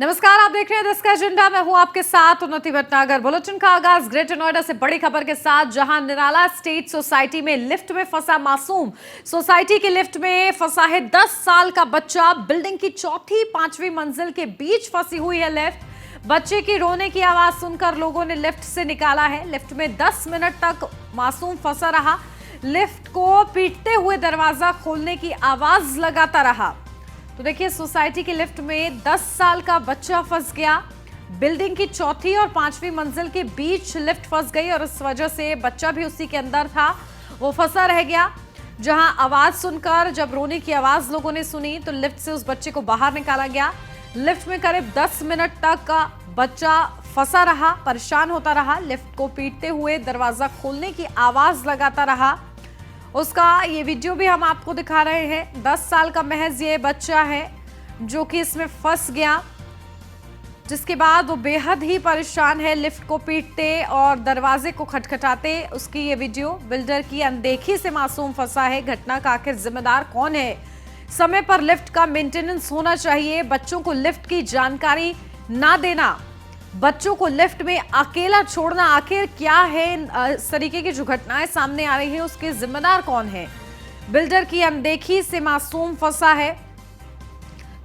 नमस्कार, आप देख रहे हैं इसका एजेंडा। मैं हूं आपके साथ उन्नति भटनागर। बुलेटिन का आगाज ग्रेटर नोएडा से बड़ी खबर के साथ, जहां निराला स्टेट सोसाइटी में लिफ्ट में फंसा मासूम। सोसाइटी की लिफ्ट में फंसा है 10 साल का बच्चा। बिल्डिंग की चौथी पांचवी मंजिल के बीच फंसी हुई है लिफ्ट। बच्चे की रोने की आवाज सुनकर लोगों ने लिफ्ट से निकाला है। लिफ्ट में 10 मिनट तक मासूम फंसा रहा। लिफ्ट को पीटते हुए दरवाजा खोलने की आवाज लगाता रहा। तो देखिए, सोसाइटी की लिफ्ट में 10 साल का बच्चा फंस गया। बिल्डिंग की चौथी और पांचवी मंजिल के बीच लिफ्ट फंस गई और इस वजह से बच्चा भी उसी के अंदर था, वो फंसा रह गया। जहां आवाज सुनकर, जब रोने की आवाज लोगों ने सुनी, तो लिफ्ट से उस बच्चे को बाहर निकाला गया। लिफ्ट में करीब 10 मिनट तक का बच्चा फंसा रहा, परेशान होता रहा। लिफ्ट को पीटते हुए दरवाजा खोलने की आवाज लगाता रहा। उसका ये वीडियो भी हम आपको दिखा रहे हैं। 10 साल का महज ये बच्चा है जो कि इसमें फंस गया, जिसके बाद वो बेहद ही परेशान है। लिफ्ट को पीटते और दरवाजे को खटखटाते उसकी ये वीडियो। बिल्डर की अनदेखी से मासूम फंसा है। घटना का आखिर जिम्मेदार कौन है? समय पर लिफ्ट का मेंटेनेंस होना चाहिए। बच्चों को लिफ्ट की जानकारी ना देना, बच्चों को लिफ्ट में अकेला छोड़ना, आखिर क्या है? इस तरीके की जो घटनाएं सामने आ रही हैं, उसके जिम्मेदार कौन है? बिल्डर की अनदेखी से मासूम फंसा है।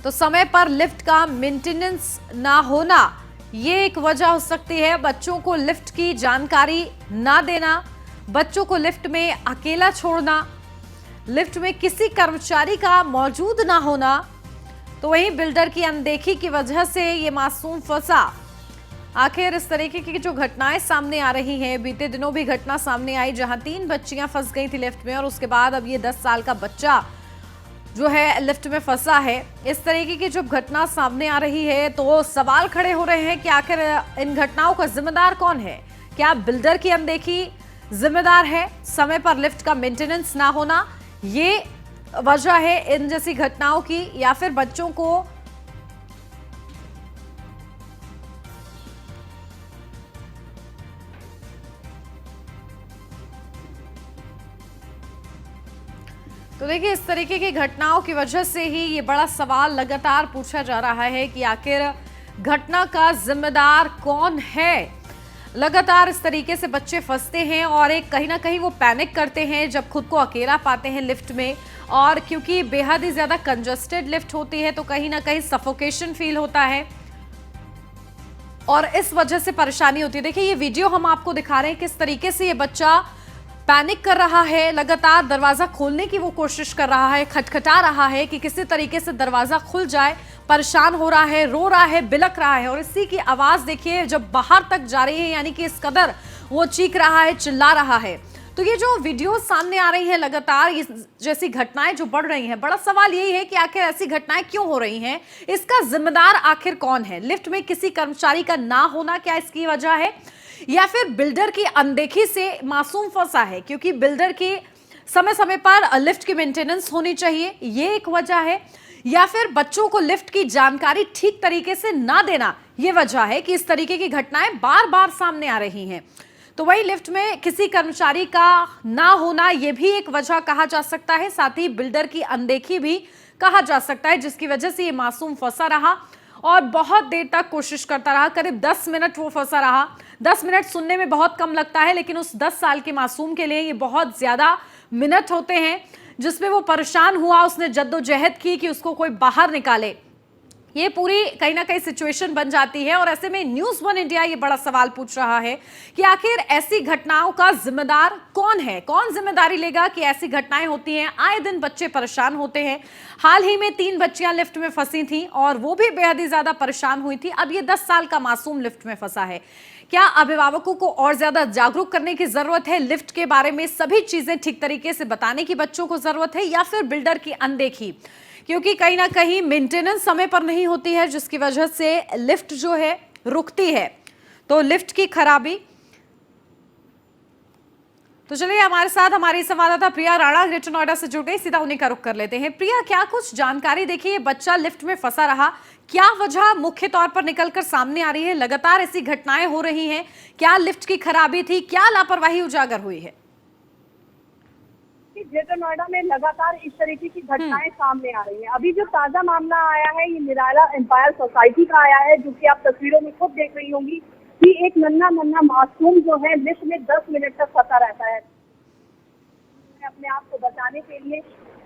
तो समय पर लिफ्ट का मेंटेनेंस ना होना, ये एक वजह हो सकती है। बच्चों को लिफ्ट की जानकारी ना देना, बच्चों को लिफ्ट में अकेला छोड़ना, लिफ्ट में किसी कर्मचारी का मौजूद ना होना, तो वहीं बिल्डर की अनदेखी की वजह से ये मासूम फंसा। आखिर इस तरीके की जो घटनाएं सामने आ रही हैं, बीते दिनों भी घटना सामने आई जहां 3 बच्चियां फंस गई थी लिफ्ट में, और उसके बाद अब ये 10 साल का बच्चा जो है लिफ्ट में फंसा है। इस तरीके की जब घटना सामने आ रही है तो सवाल खड़े हो रहे हैं कि आखिर इन घटनाओं का जिम्मेदार कौन है? क्या बिल्डर की अनदेखी जिम्मेदार है? समय पर लिफ्ट का मेंटेनेंस ना होना ये वजह है इन जैसी घटनाओं की, या फिर बच्चों को तो देखिए, इस तरीके की घटनाओं की वजह से ही ये बड़ा सवाल लगातार पूछा जा रहा है कि आखिर घटना का जिम्मेदार कौन है। लगातार इस तरीके से बच्चे फंसते हैं और एक कहीं ना कहीं वो पैनिक करते हैं जब खुद को अकेला पाते हैं लिफ्ट में, और क्योंकि बेहद ही ज्यादा कंजस्टेड लिफ्ट होती है तो कहीं ना कहीं सफोकेशन फील होता है और इस वजह से परेशानी होती है। देखिए, ये वीडियो हम आपको दिखा रहे हैं किस तरीके से ये बच्चा पैनिक कर रहा है, लगातार दरवाजा खोलने की वो कोशिश कर रहा है, खटखटा रहा है कि किसी तरीके से दरवाजा खुल जाए। परेशान हो रहा है, रो रहा है, बिलक रहा है, और इसी की आवाज देखिए जब बाहर तक जा रही है, यानी कि इस कदर वो चीख रहा है, चिल्ला रहा है। तो ये जो वीडियो सामने आ रही है लगातार, ये जैसी घटनाएं जो बढ़ रही हैं, बड़ा सवाल यही है कि आखिर ऐसी घटनाएं क्यों हो रही हैं? इसका जिम्मेदार आखिर कौन है? लिफ्ट में किसी कर्मचारी का ना होना क्या इसकी वजह है, या फिर बिल्डर की अनदेखी से मासूम फंसा है? क्योंकि बिल्डर की समय समय पर लिफ्ट की मेंटेनेंस होनी चाहिए, ये एक वजह है, या फिर बच्चों को लिफ्ट की जानकारी ठीक तरीके से ना देना ये वजह है कि इस तरीके की घटनाएं बार बार सामने आ रही हैं। तो वही लिफ्ट में किसी कर्मचारी का ना होना ये भी एक वजह कहा जा सकता है, साथ ही बिल्डर की अनदेखी भी कहा जा सकता है, जिसकी वजह से ये मासूम फंसा रहा और बहुत देर तक कोशिश करता रहा। करीब 10 मिनट वो फंसा रहा। 10 मिनट सुनने में बहुत कम लगता है, लेकिन उस 10 साल के मासूम के लिए ये बहुत ज्यादा मिनट होते हैं, जिसमें वो परेशान हुआ, उसने जद्दोजहद की कि उसको कोई बाहर निकाले। ये पूरी कहीं ना कहीं सिचुएशन बन जाती है, और ऐसे में न्यूज़ 1 इंडिया ये बड़ा सवाल पूछ रहा है कि आखिर ऐसी घटनाओं का जिम्मेदार कौन है? कौन जिम्मेदारी लेगा कि ऐसी घटनाएं होती हैं? आए दिन बच्चे परेशान होते हैं। हाल ही में 3 बच्चियां लिफ्ट में फंसी थी और वो भी बेहद ही ज्यादा परेशान हुई थी। अब ये 10 साल का मासूम लिफ्ट में फंसा है। क्या अभिभावकों को और ज्यादा जागरूक करने की जरूरत है? लिफ्ट के बारे में सभी चीजें ठीक तरीके से बताने की बच्चों को जरूरत है, या फिर बिल्डर की अनदेखी? क्योंकि कहीं ना कहीं मेंटेनेंस समय पर नहीं होती है, जिसकी वजह से लिफ्ट जो है रुकती है। तो लिफ्ट की खराबी। तो चलिए, हमारे साथ हमारी संवाददाता प्रिया राणा ग्रेटर नोएडा से जुड़ गई, सीधा उन्हीं का रुख कर लेते हैं। प्रिया, क्या कुछ जानकारी? देखिए, ये बच्चा लिफ्ट में फंसा रहा, क्या वजह मुख्य तौर पर निकलकर सामने आ रही है? लगातार ऐसी घटनाएं हो रही हैं, क्या लिफ्ट की खराबी थी, क्या लापरवाही उजागर हुई है? ग्रेटर नोएडा में लगातार इस तरीके की घटनाएं सामने आ रही हैं। अभी जो ताजा मामला आया है ये निराला एम्पायर सोसाइटी का आया है, जो कि आप तस्वीरों में खुद देख रही होंगी कि एक नन्हा मुन्ना मासूम जो है लिफ्ट में 10 मिनट तक फंसा रहता है अपने आप को बचाने के लिए,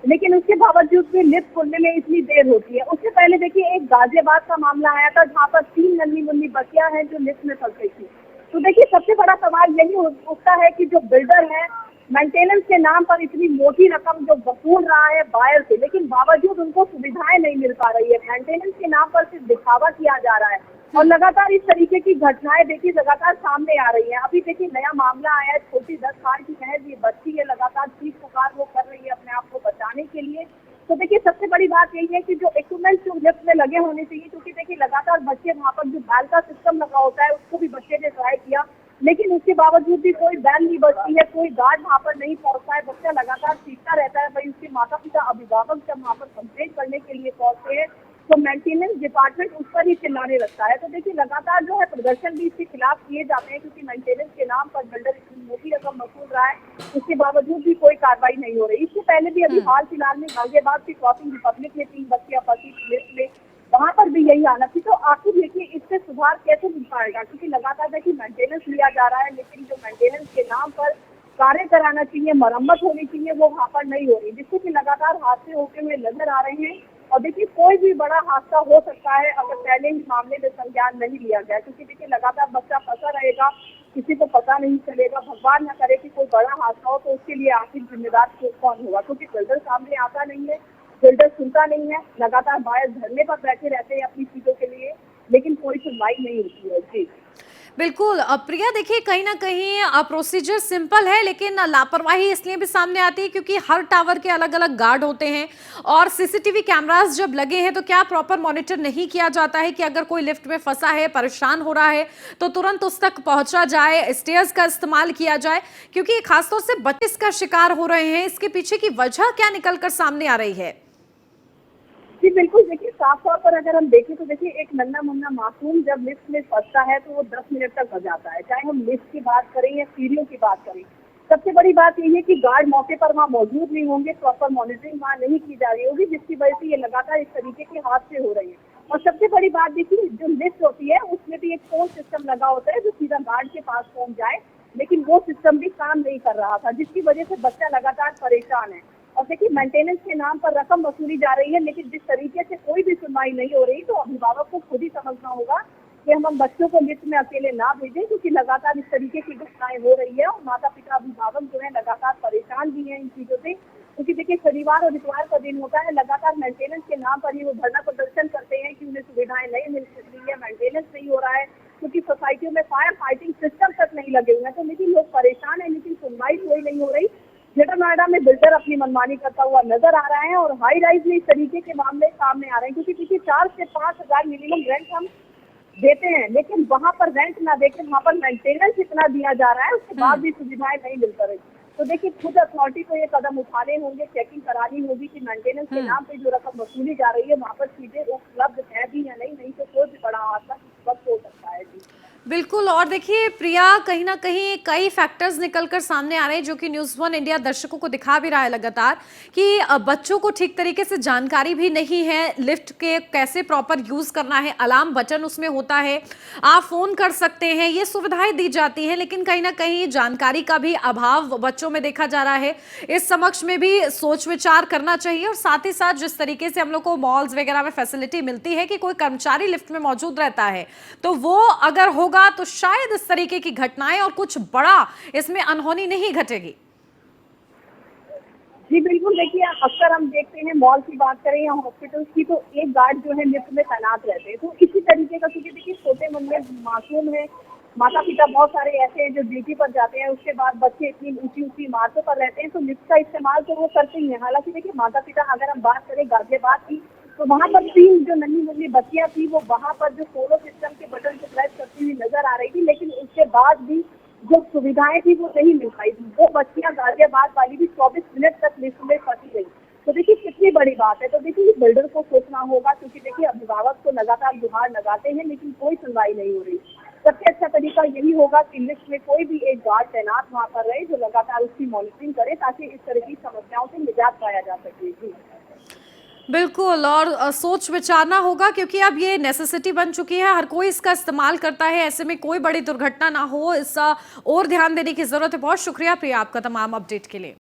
लेकिन उसके बावजूद भी लिफ्ट खुलने में इतनी देर होती है। उससे पहले देखिए एक गाजियाबाद का मामला आया था जहाँ पर 3 नन्ही मुन्नी बच्चियां हैं जो लिफ्ट में फंस गई थी। तो देखिए सबसे बड़ा सवाल यही उठता है कि जो बिल्डर है मेंटेनेंस के नाम पर इतनी मोटी रकम जो वसूल रहा है बायर से, लेकिन बावजूद उनको सुविधाएं नहीं मिल पा रही है। मेंटेनेंस के नाम पर सिर्फ दिखावा किया जा रहा है और लगातार इस तरीके की घटनाएं देखिए लगातार सामने आ रही हैं। अभी देखिए नया मामला आया है, छोटी 10 साल की महज ये बच्ची है, लगातार चीख पुकार वो कर रही है अपने आप को बचाने के लिए। तो देखिए सबसे बड़ी बात यही है कि जो इक्विपमेंट जो लिफ्ट में लगे होने चाहिए, क्योंकि देखिए लगातार बच्चे वहाँ पर जो बैल का सिस्टम लगा होता है उसको भी बच्चे ने ट्राई किया, लेकिन उसके बावजूद भी कोई बैल नहीं बचती है, कोई गार्ड वहाँ पर नहीं पहुँचता है। बच्चा लगातार सीखता रहता है। भाई उसके माता पिता अभिभावक जब वहाँ पर कंप्लेंट करने के लिए पहुँचते हैं तो मेंटेनेंस डिपार्टमेंट उस पर ही चिल्लाने लगता है। तो देखिए लगातार जो है प्रदर्शन भी इसके खिलाफ किए जाते हैं, क्योंकि मेंटेनेंस के नाम पर बिल्डर इतनी मोटी रकम वसूल रहा है, उसके बावजूद भी कोई कार्रवाई नहीं हो रही। इससे पहले भी अभी हाल फिलहाल में गाजियाबाद की क्रॉसिंग रिपब्लिक में 3 बच्चियां फंसी लिफ्ट में, वहाँ पर भी यही हालत थी। तो आखिर देखिए इससे सुधार कैसे मिल पाएगा, क्योंकि लगातार देखिए मेंटेनेंस लिया जा रहा है, लेकिन जो मेंटेनेंस के नाम पर कार्य कराना चाहिए, मरम्मत होनी चाहिए, वो वहाँ पर नहीं हो रही, जिससे कि लगातार हादसे होते हुए नजर आ रहे हैं। और देखिए कोई भी बड़ा हादसा हो सकता है अगर पहले ही मामले में संज्ञान नहीं लिया गया, क्योंकि देखिए लगातार बच्चा फंसा रहेगा, किसी को पता नहीं चलेगा। भगवान न करे कि कोई बड़ा हादसा हो तो उसके लिए आखिर जिम्मेदार कौन होगा, क्योंकि बिल्डर सामने आता नहीं है, बिल्डर सुनता नहीं है, लगातार बाहर धरने पर बैठे रहते हैं अपनी चीजों के लिए, लेकिन कोई सुनवाई नहीं होती है। जी बिल्कुल प्रिया, देखिए कहीं ना कहीं प्रोसीजर सिंपल है, लेकिन लापरवाही इसलिए भी सामने आती है क्योंकि हर टावर के अलग अलग गार्ड होते हैं और सीसीटीवी कैमरास जब लगे हैं तो क्या प्रॉपर मॉनिटर नहीं किया जाता है कि अगर कोई लिफ्ट में फंसा है, परेशान हो रहा है तो तुरंत उस तक पहुंचा जाए, स्टेयर्स का इस्तेमाल किया जाए, क्योंकि खासतौर से बच्चे इसका शिकार हो रहे हैं। इसके पीछे की वजह क्या निकलकर सामने आ रही है? जी बिल्कुल, देखिए साफ तौर पर अगर हम देखें तो देखिए एक नन्हा मुन्ना मासूम जब लिफ्ट में फंसता है तो वो 10 मिनट तक बजाता है, चाहे हम लिफ्ट की बात करें या सीढ़ियों की बात करें। सबसे बड़ी बात यही है कि गार्ड मौके पर वहाँ मौजूद नहीं होंगे, प्रॉपर मॉनिटरिंग वहाँ नहीं की जा रही होगी, जिसकी वजह से ये लगातार इस तरीके के हादसे हो रहे हैं। और सबसे बड़ी बात देखिए जो लिफ्ट होती है उसमें भी एक फोन सिस्टम लगा होता है जो सीधा गार्ड के पास पहुंच जाए, लेकिन वो सिस्टम भी काम नहीं कर रहा था, जिसकी वजह से बच्चा लगातार परेशान है। और देखिए मेंटेनेंस के नाम पर रकम वसूली जा रही है, लेकिन जिस तरीके से कोई भी सुनवाई नहीं हो रही, तो अभिभावक को खुद ही समझना होगा कि हम बच्चों को लिफ्ट में अकेले ना भेजें, क्योंकि लगातार इस तरीके की घटनाएं हो रही है और माता पिता अभिभावक जो है लगातार परेशान भी हैं इन चीजों से। क्योंकि देखिए शनिवार और इतवार का दिन होता है, लगातार मेंटेनेंस के नाम पर ही वो धरना प्रदर्शन करते हैं कि उन्हें सुविधाएं नहीं मिल रही है, मेंटेनेंस नहीं हो रहा है, क्योंकि सोसाइटियों में फायर फाइटिंग सिस्टम तक नहीं लगे हुए हैं। तो लेकिन लोग परेशान है, लेकिन सुनवाई कोई नहीं हो रही। ग्रेटर नोएडा में बिल्डर अपनी मनमानी करता हुआ नजर आ रहा है और हाई राइज में इस तरीके के मामले सामने आ रहे हैं, क्योंकि देखिए 4 से 5 हजार मिनिमम रेंट हम देते हैं, लेकिन वहाँ पर रेंट ना देकर वहाँ पर मेंटेनेंस इतना दिया जा रहा है, उसके बाद भी सुविधाएं नहीं मिल पा रही। तो देखिए खुद अथॉरिटी को ये कदम उठाने होंगे, चेकिंग करानी होगी कि मेंटेनेंस के नाम पे जो रकम वसूली जा रही है वहाँ पर चीजें उपलब्ध है भी या नहीं, नहीं तो कोई भी बड़ा हादसा वक्त हो सकता है। जी बिल्कुल। और देखिए प्रिया, कहीं ना कहीं कई फैक्टर्स निकलकर सामने आ रहे हैं जो कि न्यूज़ 1 इंडिया दर्शकों को दिखा भी रहा है लगातार कि बच्चों को ठीक तरीके से जानकारी भी नहीं है लिफ्ट के कैसे प्रॉपर यूज करना है। अलार्म बटन उसमें होता है, आप फोन कर सकते हैं, ये सुविधाएं दी जाती हैं, लेकिन कहीं ना कहीं जानकारी का भी अभाव बच्चों में देखा जा रहा है। इस समक्ष में भी सोच विचार करना चाहिए और साथ ही साथ जिस तरीके से हम लोग को मॉल्स वगैरह में फैसिलिटी मिलती है कि कोई कर्मचारी लिफ्ट में मौजूद रहता है, तो वो अगर होगा तो शायद इस तरीके की घटनाएं और कुछ बड़ा इसमें अनहोनी नहीं घटेगी। जी बिल्कुल, देखिए अक्सर हम देखते हैं मॉल की बात करें या हॉस्पिटल्स की, तो एक गार्ड जो है लिफ्ट में तैनात रहते हैं। तो इसी तरीके का, क्योंकि देखिए छोटे मुन्ने मासूम है, माता पिता बहुत सारे ऐसे हैं जो ड्यूटी पर जाते हैं, उसके बाद बच्चे इतनी ऊंची ऊंची इमारतों पर रहते हैं, तो लिफ्ट का इस्तेमाल तो वो करते ही हैं। हालांकि देखिए माता पिता, अगर हम बात करें गाजियाबाद की, तो वहाँ पर 3 जो नन्ही मुन्नी बच्चियां थी वो वहाँ पर जो सोलो सिस्टम के बटन से प्रेस करती हुई नजर आ रही थी, लेकिन उसके बाद भी जो सुविधाएं थी वो नहीं मिल पाई थी। वो बच्चियां गाजियाबाद वाली भी 24 मिनट तक लिफ्ट में फंसी गई। तो देखिए कितनी बड़ी बात है। तो देखिए बिल्डर को सोचना होगा, क्योंकि देखिए अभिभावक तो लगातार गुहार लगाते हैं, लेकिन कोई सुनवाई नहीं हो रही। सबसे अच्छा तरीका यही होगा कि लिफ्ट में कोई भी एक गार्ड तैनात वहाँ पर रहे जो लगातार उसकी मॉनिटरिंग करे, ताकि इस तरह की समस्याओं से निजात पाया जा सके। जी। बिल्कुल। और सोच विचारना होगा, क्योंकि अब ये नेसेसिटी बन चुकी है, हर कोई इसका इस्तेमाल करता है, ऐसे में कोई बड़ी दुर्घटना ना हो, इसका और ध्यान देने की जरूरत है। बहुत शुक्रिया प्रिया आपका तमाम अपडेट के लिए।